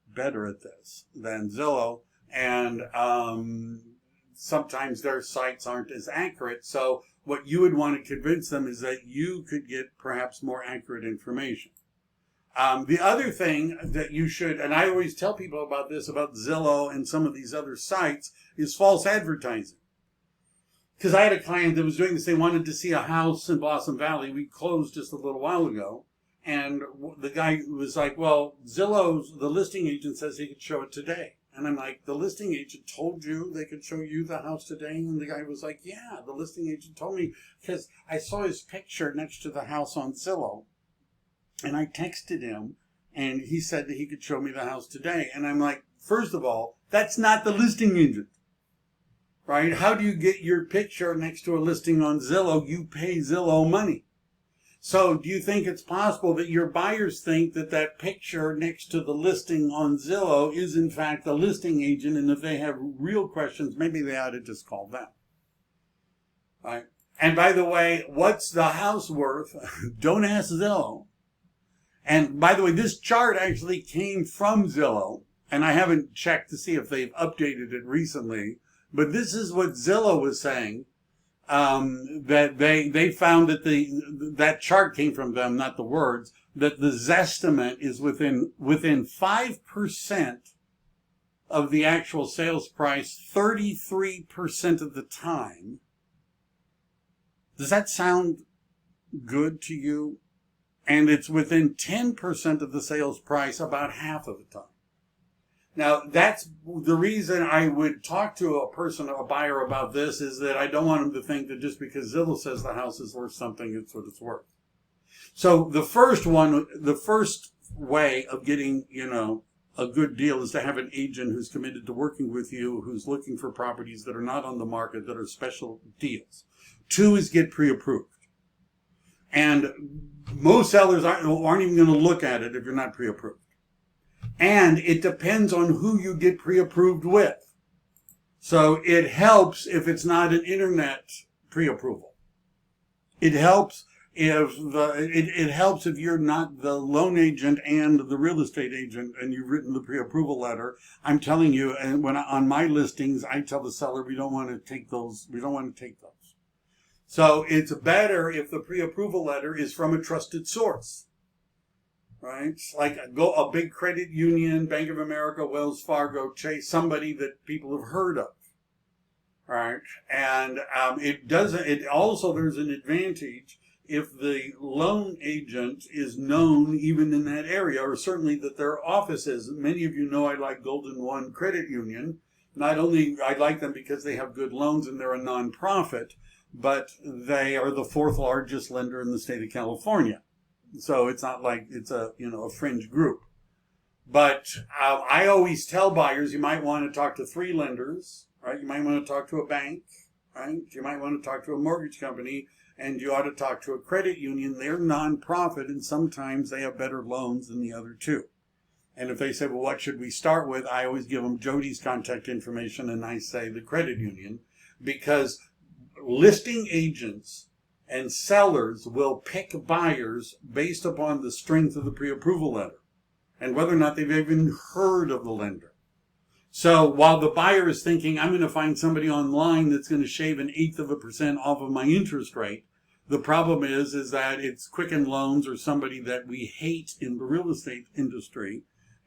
better at this than Zillow. And sometimes their sites aren't as accurate. So what you would want to convince them is that you could get perhaps more accurate information. The other thing that you should, and I always tell people about this, about Zillow and some of these other sites, is false advertising. Because I had a client that was doing this. They wanted to see a house in Blossom Valley. We closed just a little while ago. And the guy was like, well, Zillow's, the listing agent says he could show it today. And I'm like, the listing agent told you they could show you the house today? And the guy was like, yeah, the listing agent told me because I saw his picture next to the house on Zillow. And I texted him and he said that he could show me the house today. And I'm like, first of all, that's not the listing agent, right? How do you get your picture next to a listing on Zillow? You pay Zillow money. So do you think it's possible that your buyers think that that picture next to the listing on Zillow is in fact the listing agent, and if they have real questions, maybe they ought to just call them? Right? And by the way, what's the house worth? Don't ask Zillow. And by the way, this chart actually came from Zillow, and I haven't checked to see if they've updated it recently, but this is what Zillow was saying. That they found that that chart came from them, not the words, that the Zestimate is within 5% of the actual sales price 33% of the time. Does that sound good to you? And it's within 10% of the sales price about half of the time. Now, that's the reason I would talk to a buyer about this, is that I don't want them to think that just because Zillow says the house is worth something, it's what it's worth. So the first way of getting, a good deal is to have an agent who's committed to working with you, who's looking for properties that are not on the market, that are special deals. 2 is get pre-approved. And most sellers aren't even going to look at it if you're not pre-approved. And it depends on who you get pre-approved with. So it helps if it's not an internet pre-approval. It helps if you're not the loan agent and the real estate agent and you've written the pre-approval letter. I'm telling you, and on my listings, I tell the seller we don't want to take those. So it's better if the pre-approval letter is from a trusted source. Right? Like a big credit union, Bank of America, Wells Fargo, Chase, somebody that people have heard of. Right? And there's an advantage if the loan agent is known even in that area, or certainly that their office is. Many of you know I like Golden One Credit Union. Not only I like them because they have good loans and they're a nonprofit, but they are the 4th largest lender in the state of California. So it's not like it's a fringe group. But I always tell buyers you might want to talk to 3 lenders, right? You might want to talk to a bank, right? You might want to talk to a mortgage company, and you ought to talk to a credit union. They're nonprofit, and sometimes they have better loans than the other 2. And if they say, well, what should we start with? I always give them Jody's contact information, and I say the credit union, because listing agents and sellers will pick buyers based upon the strength of the pre-approval letter and whether or not they've even heard of the lender. So while the buyer is thinking, I'm going to find somebody online that's going to shave 1/8% off of my interest rate, the problem is that it's Quicken Loans or somebody that we hate in the real estate industry,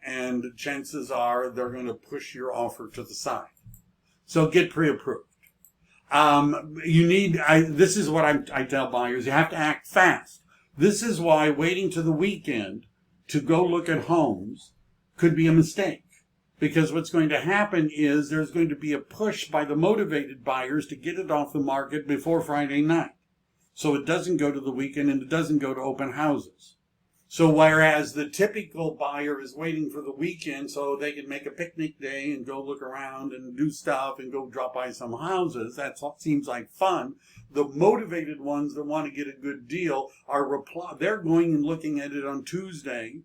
and chances are they're going to push your offer to the side. So get pre-approved. This is what I tell buyers, you have to act fast. This is why waiting to the weekend to go look at homes could be a mistake. Because what's going to happen is there's going to be a push by the motivated buyers to get it off the market before Friday night. So it doesn't go to the weekend and it doesn't go to open houses. So whereas the typical buyer is waiting for the weekend so they can make a picnic day and go look around and do stuff and go drop by some houses, that seems like fun. The motivated ones that want to get a good deal they're going and looking at it on Tuesday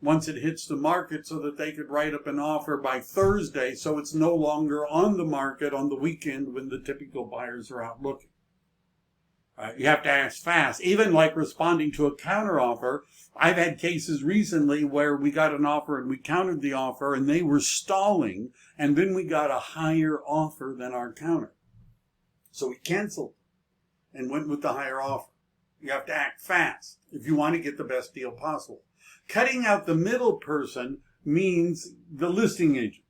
once it hits the market so that they could write up an offer by Thursday so it's no longer on the market on the weekend when the typical buyers are out looking. You have to act fast. Even like responding to a counteroffer, I've had cases recently where we got an offer and we countered the offer and they were stalling, and then we got a higher offer than our counter. So we canceled and went with the higher offer. You have to act fast if you want to get the best deal possible. Cutting out the middle person means the listing agent.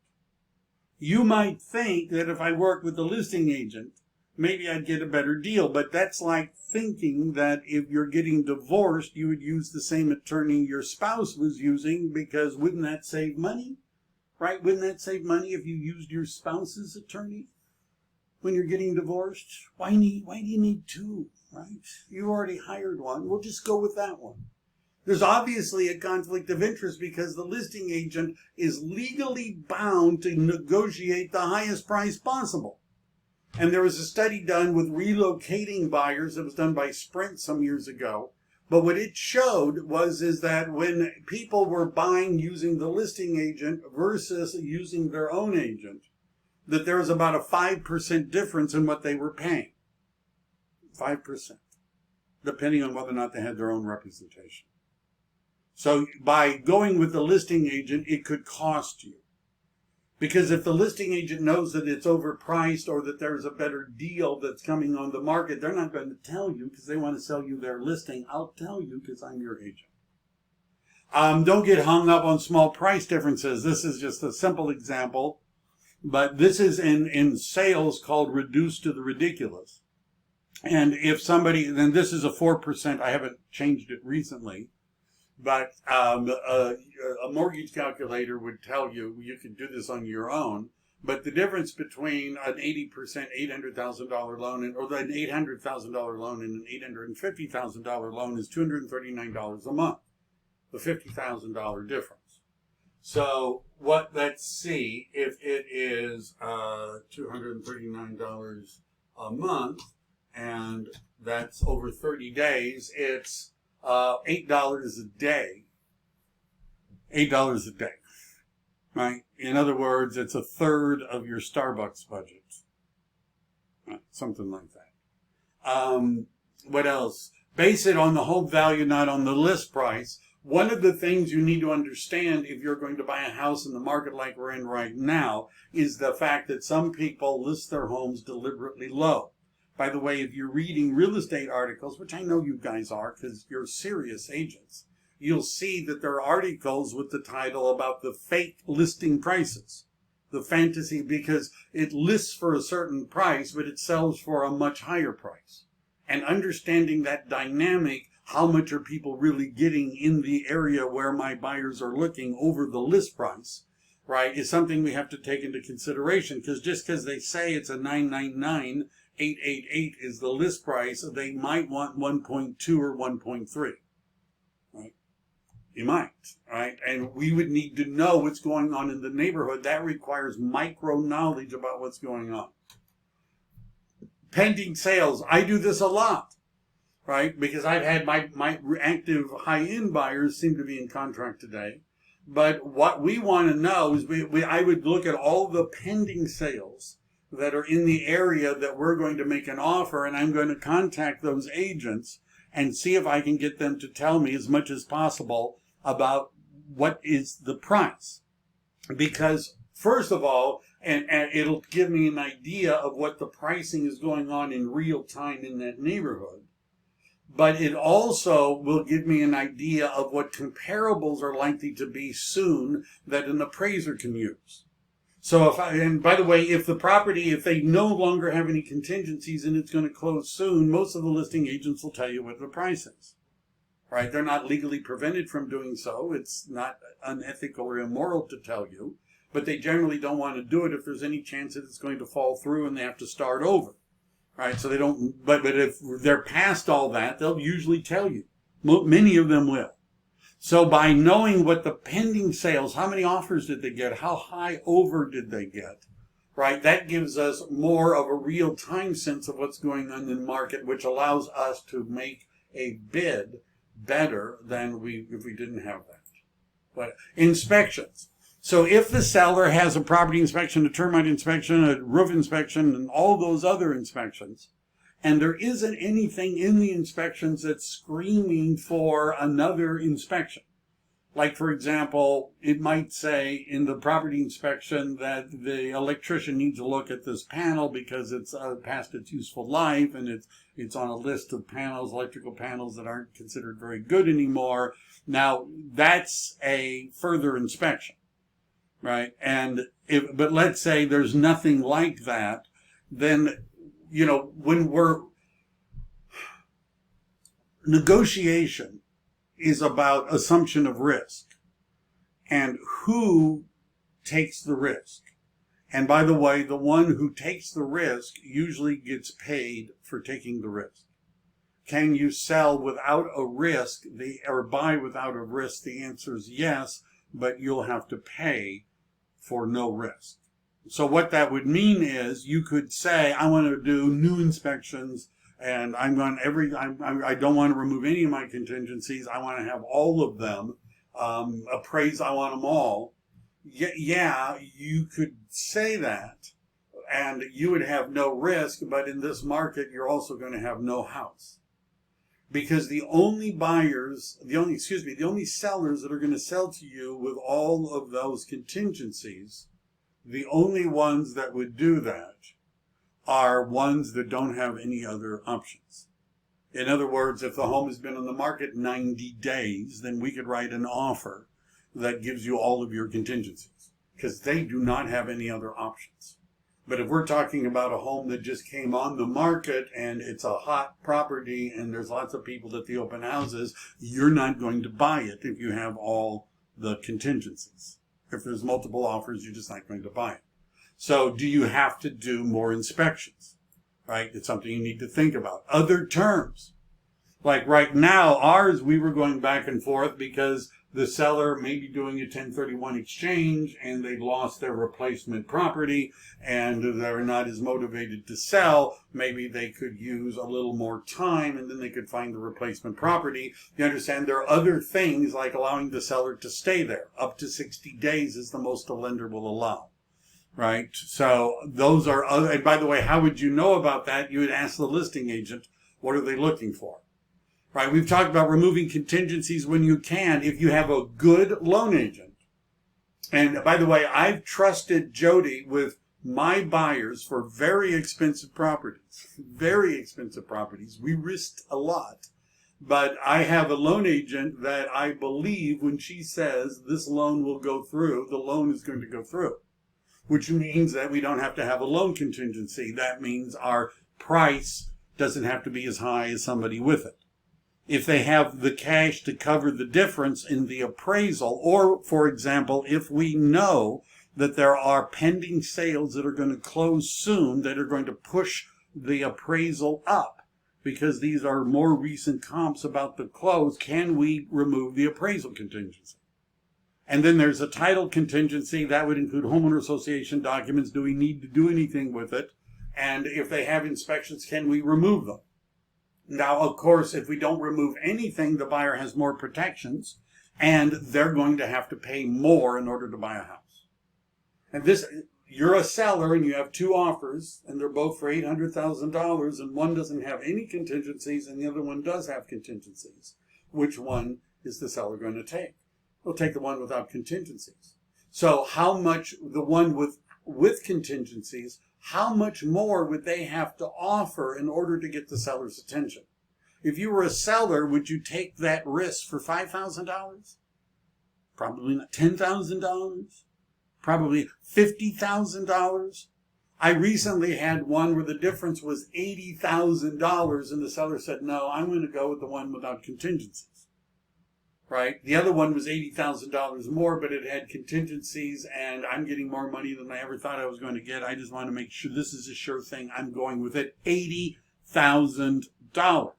You might think that if I work with the listing agent, maybe I'd get a better deal, but that's like thinking that if you're getting divorced, you would use the same attorney your spouse was using, because wouldn't that save money? Right? Wouldn't that save money if you used your spouse's attorney when you're getting divorced? Why do you need 2, right? You already hired one. We'll just go with that one. There's obviously a conflict of interest because the listing agent is legally bound to negotiate the highest price possible. And there was a study done with relocating buyers that was done by Sprint some years ago. But what it showed is that when people were buying using the listing agent versus using their own agent, that there was about a 5% difference in what they were paying. 5%. Depending on whether or not they had their own representation. So by going with the listing agent, it could cost you. Because if the listing agent knows that it's overpriced or that there's a better deal that's coming on the market, they're not going to tell you because they want to sell you their listing. I'll tell you because I'm your agent. Don't get hung up on small price differences. This is just a simple example, but this is in sales called reduced to the ridiculous. And if somebody, then this is a 4%. I haven't changed it recently. But a mortgage calculator would tell you can do this on your own. But the difference between an 80% $800,000 loan or an $800,000 loan and an $850,000 loan is $239 a month. The $50,000 difference. So let's see if it is $239 a month, and that's over 30 days. It's $8 a day. $8 a day, right? In other words, it's a third of your Starbucks budget, right? Something like that. What else? Base it on the home value, not on the list price. One of the things you need to understand if you're going to buy a house in the market like we're in right now is the fact that some people list their homes deliberately low. By the way, if you're reading real estate articles, which I know you guys are because you're serious agents, you'll see that there are articles with the title about the fake listing prices, the fantasy, because it lists for a certain price, but it sells for a much higher price. And understanding that dynamic, how much are people really getting in the area where my buyers are looking over the list price, right, is something we have to take into consideration. Because just because they say it's a $999, $888 is the list price, they might want 1.2 or 1.3. You might, right? And we would need to know what's going on in the neighborhood. That requires micro knowledge about what's going on. Pending sales. I do this a lot, right? Because I've had my active high-end buyers seem to be in contract today. But what we want to know is I would look at all the pending sales that are in the area that we're going to make an offer, and I'm going to contact those agents and see if I can get them to tell me as much as possible about what is the price. Because, first of all, and it'll give me an idea of what the pricing is going on in real time in that neighborhood. But it also will give me an idea of what comparables are likely to be soon that an appraiser can use. So and by the way, if they no longer have any contingencies and it's going to close soon, most of the listing agents will tell you what the price is, right? They're not legally prevented from doing so. It's not unethical or immoral to tell you, but they generally don't want to do it if there's any chance that it's going to fall through and they have to start over, right? So they don't, but if they're past all that, they'll usually tell you. Many of them will. So by knowing what the pending sales, how many offers did they get, how high over did they get, right? That gives us more of a real-time sense of what's going on in the market, which allows us to make a bid better than if we didn't have that. But inspections. So if the seller has a property inspection, a termite inspection, a roof inspection, and all those other inspections, and there isn't anything in the inspections that's screaming for another inspection. Like, for example, it might say in the property inspection that the electrician needs to look at this panel because it's past its useful life and it's on a list of panels, electrical panels that aren't considered very good anymore. Now, that's a further inspection, right? But let's say there's nothing like that, then when negotiation is about assumption of risk and who takes the risk. And by the way, the one who takes the risk usually gets paid for taking the risk. Can you sell without a risk or buy without a risk? The answer is yes, but you'll have to pay for no risk. So what that would mean is you could say, I want to do new inspections and I don't want to remove any of my contingencies. I want to have all of them appraised. I want them all. Yeah, you could say that and you would have no risk, but in this market, you're also going to have no house. Because the only sellers that are going to sell to you with all of those contingencies, the only ones that would do that are ones that don't have any other options. In other words, if the home has been on the market 90 days, then we could write an offer that gives you all of your contingencies because they do not have any other options. But if we're talking about a home that just came on the market and it's a hot property and there's lots of people at the open houses, you're not going to buy it if you have all the contingencies. If there's multiple offers, you're just not going to buy it. So do you have to do more inspections, right? It's something you need to think about. Other terms, like right now, ours, we were going back and forth because the seller may be doing a 1031 exchange and they lost their replacement property and they're not as motivated to sell. Maybe they could use a little more time and then they could find the replacement property. You understand there are other things like allowing the seller to stay there. Up to 60 days is the most a lender will allow, right? So those are other, and by the way, how would you know about that? You would ask the listing agent, what are they looking for? Right, we've talked about removing contingencies when you can if you have a good loan agent. And by the way, I've trusted Jody with my buyers for very expensive properties. Very expensive properties. We risked a lot. But I have a loan agent that I believe when she says this loan will go through, the loan is going to go through. Which means that we don't have to have a loan contingency. That means our price doesn't have to be as high as somebody with it. If they have the cash to cover the difference in the appraisal, or, for example, if we know that there are pending sales that are going to close soon that are going to push the appraisal up, because these are more recent comps about the close, can we remove the appraisal contingency? And then there's a title contingency that would include homeowner association documents. Do we need to do anything with it? And if they have inspections, can we remove them? Now, of course, if we don't remove anything, the buyer has more protections, and they're going to have to pay more in order to buy a house. And this, you're a seller and you have two offers, and they're both for $800,000, and one doesn't have any contingencies and the other one does have contingencies. Which one is the seller going to take? We'll take the one without contingencies. So how much, the one with contingencies, how much more would they have to offer in order to get the seller's attention? If you were a seller, would you take that risk for $5,000? Probably not. $10,000? Probably $50,000? I recently had one where the difference was $80,000 and the seller said, no, I'm going to go with the one without contingencies. Right? The other one was $80,000 more, but it had contingencies, and I'm getting more money than I ever thought I was going to get. I just want to make sure this is a sure thing. I'm going with it. $80,000.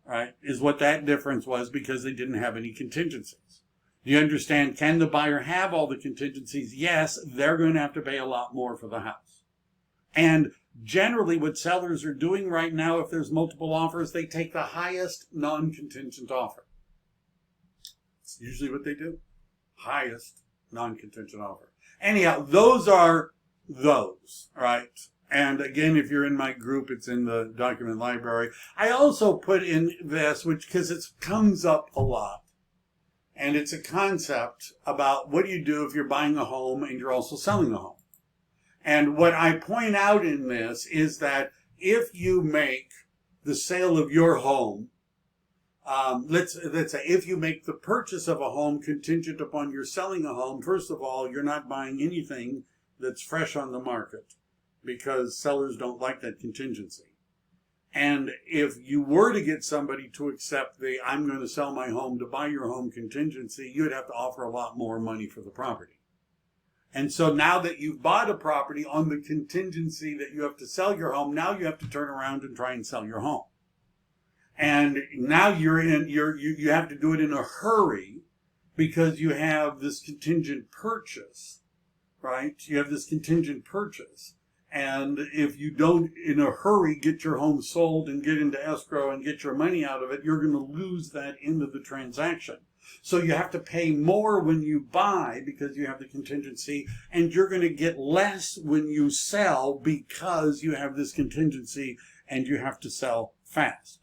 Right? Is what that difference was, because they didn't have any contingencies. Do you understand? Can the buyer have all the contingencies? Yes, they're going to have to pay a lot more for the house. And generally what sellers are doing right now, if there's multiple offers, they take the highest non-contingent offer. It's usually what they do. Highest non-contingent offer. Anyhow, those are those, right? And again, if you're in my group, it's in the document library. I also put in this, which, because it comes up a lot. And it's a concept about what do you do if you're buying a home and you're also selling a home. And what I point out in this is that if you make the sale of your home, let's say if you make the purchase of a home contingent upon your selling a home, first of all, you're not buying anything that's fresh on the market, because sellers don't like that contingency. And if you were to get somebody to accept the I'm going to sell my home to buy your home contingency, you'd have to offer a lot more money for the property. And so now that you've bought a property on the contingency that you have to sell your home, now you have to turn around and try and sell your home. And now you have to do it in a hurry because you have this contingent purchase, right? You have this contingent purchase. And if you don't, in a hurry, get your home sold and get into escrow and get your money out of it, you're going to lose that end of the transaction. So you have to pay more when you buy because you have the contingency, and you're going to get less when you sell because you have this contingency and you have to sell fast.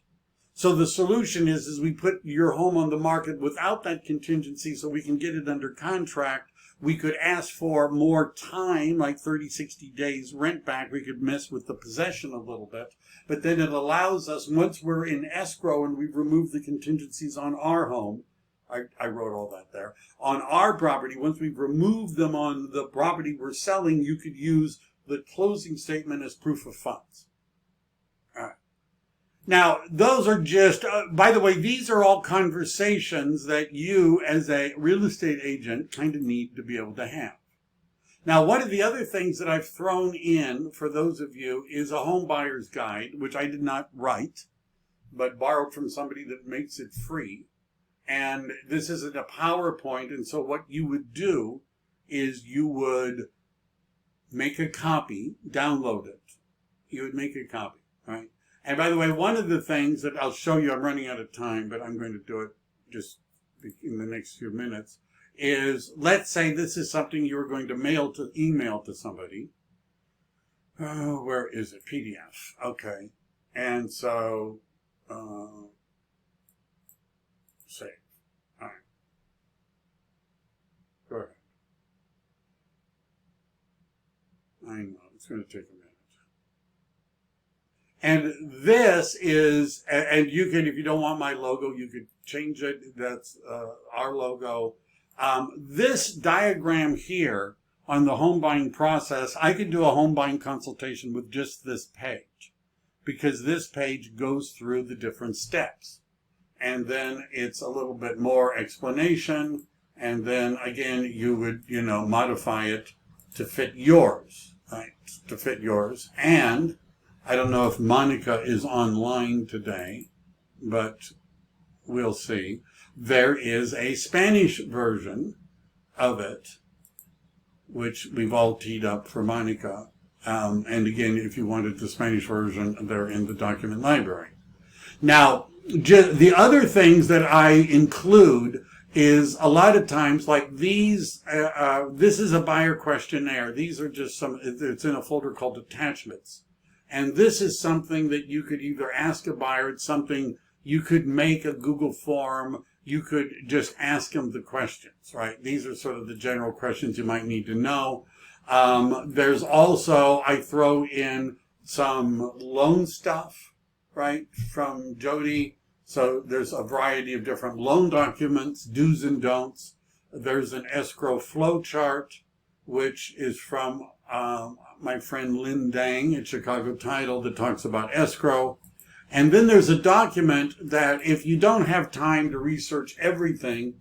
So the solution is we put your home on the market without that contingency so we can get it under contract. We could ask for more time, like 30, 60 days rent back. We could mess with the possession a little bit. But then it allows us, once we're in escrow and we've removed the contingencies on our home, I wrote all that there, on our property, once we've removed them on the property we're selling, you could use the closing statement as proof of funds. All right. Now, those are just, by the way, these are all conversations that you as a real estate agent kind of need to be able to have. Now, one of the other things that I've thrown in for those of you is a home buyer's guide, which I did not write, but borrowed from somebody that makes it free. And this isn't a PowerPoint, and so what you would do is you would make a copy, download it. You would make a copy, right? And by the way, one of the things that I'll show you, I'm running out of time, but I'm going to do it just in the next few minutes, is let's say this is something you're going to email to somebody. Oh, where is it? PDF. Okay. And so, save. All right. Go ahead. I know, it's going to take a minute. And this is, and you can, if you don't want my logo, you could change it. That's our logo. This diagram here on the home buying process, I could do a home buying consultation with just this page, because this page goes through the different steps. And then it's a little bit more explanation. And then again, you would, modify it to fit yours, right? To fit yours. And I don't know if Monica is online today, but we'll see. There is a Spanish version of it, which we've all teed up for Monica. And again, if you wanted the Spanish version, they're in the document library. Now, the other things that I include is a lot of times, like these, this is a buyer questionnaire. These are just some, it's in a folder called attachments. And this is something that you could either ask a buyer, it's something you could make a Google form, you could just ask them the questions, right? These are sort of the general questions you might need to know. There's also, I throw in some loan stuff, right, from Jody. So there's a variety of different loan documents, do's and don'ts. There's an escrow flow chart, which is from my friend Lynn Dang at Chicago Title that talks about escrow. And then there's a document that if you don't have time to research everything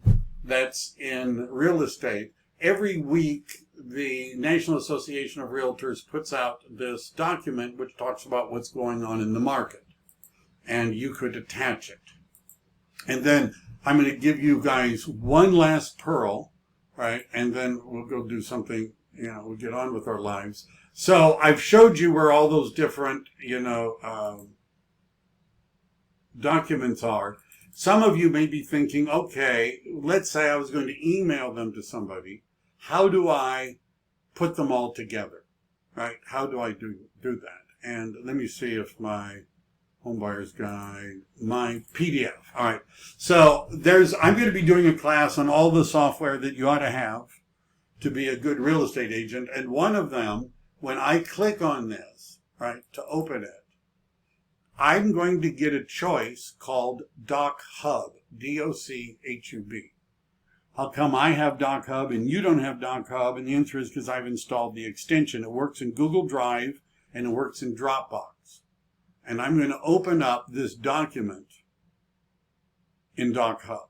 that's in real estate, every week the National Association of Realtors puts out this document which talks about what's going on in the market. And you could attach it. And then I'm going to give you guys one last pearl, right? And then we'll go do something, we'll get on with our lives. So I've showed you where all those different, documents are. Some of you may be thinking, okay, let's say I was going to email them to somebody. How do I put them all together, right? How do I do that? And let me see if my Homebuyer's Guide, my PDF. All right. So I'm going to be doing a class on all the software that you ought to have to be a good real estate agent. And one of them, when I click on this, right, to open it, I'm going to get a choice called Doc Hub, D-O-C-H-U-B. How come I have Doc Hub and you don't have Doc Hub? And the answer is because I've installed the extension. It works in Google Drive and it works in Dropbox. And I'm going to open up this document in Doc Hub.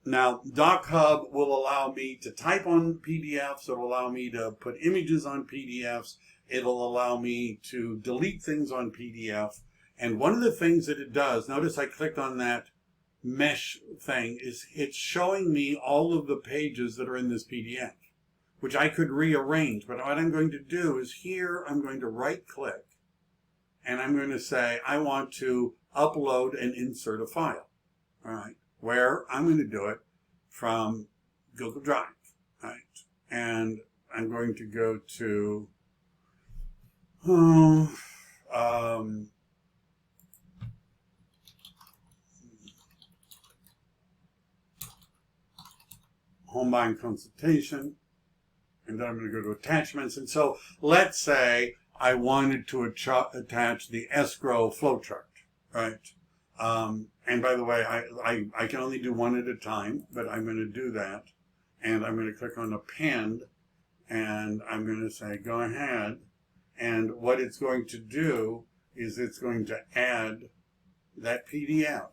Now, Doc Hub will allow me to type on PDFs. It'll allow me to put images on PDFs. It'll allow me to delete things on PDF. And one of the things that it does, notice I clicked on that mesh thing, is it's showing me all of the pages that are in this PDF, which I could rearrange. But what I'm going to do is here, I'm going to right click and I'm going to say, I want to upload and insert a file, all right, where I'm going to do it from Google Drive, right? And I'm going to go to, Home Buying Consultation, and then I'm going to go to attachments. And so let's say I wanted to attach the escrow flowchart, right? And by the way, I can only do one at a time, but I'm going to do that. And I'm going to click on append, and I'm going to say go ahead. And what it's going to do is it's going to add that PDF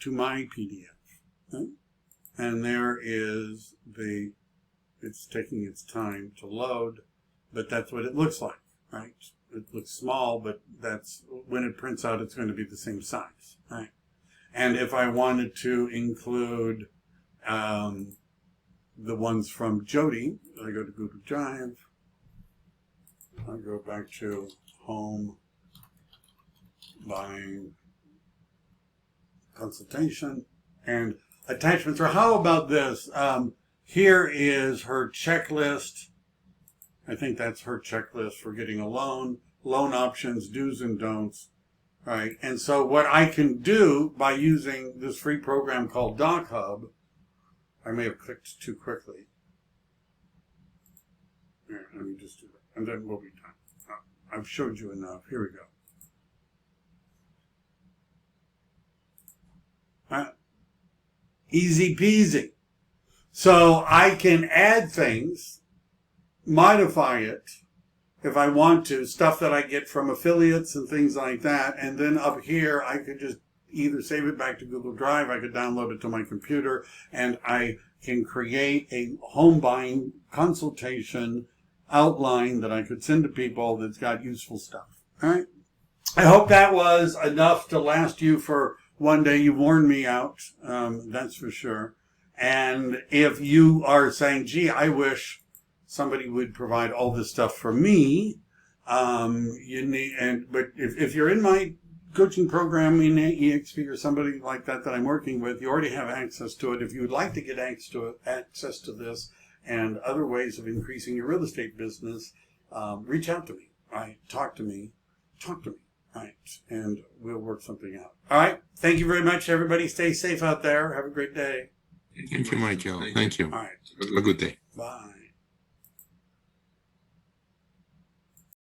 to my PDF. Right? And there is it's taking its time to load, but that's what it looks like, right? It looks small, but that's, when it prints out, it's going to be the same size, right? And if I wanted to include the ones from Jody, I go to Google Drive, I go back to Home Buying Consultation, and attachments. Or how about this? Here is her checklist. I think that's her checklist for getting a loan. Loan options, do's and don'ts. Right. And so what I can do by using this free program called Doc Hub, I may have clicked too quickly. Here, let me just do that. And then we'll be done. I've showed you enough. Here we go. Easy peasy. So I can add things, modify it if I want to, stuff that I get from affiliates and things like that. And then up here, I could just either save it back to Google Drive, I could download it to my computer, and I can create a home buying consultation outline that I could send to people that's got useful stuff. All right. I hope that was enough to last you for one day. You warned me out. That's for sure. And if you are saying, gee, I wish somebody would provide all this stuff for me, but if you're in my coaching program in EXP or somebody like that I'm working with, you already have access to it. If you would like to get access to this and other ways of increasing your real estate business, reach out to me. All right, talk to me. All right, and we'll work something out. All right, thank you very much, everybody. Stay safe out there. Have a great day. Thank you, Michael. Thank you. All right, Have a good day. bye.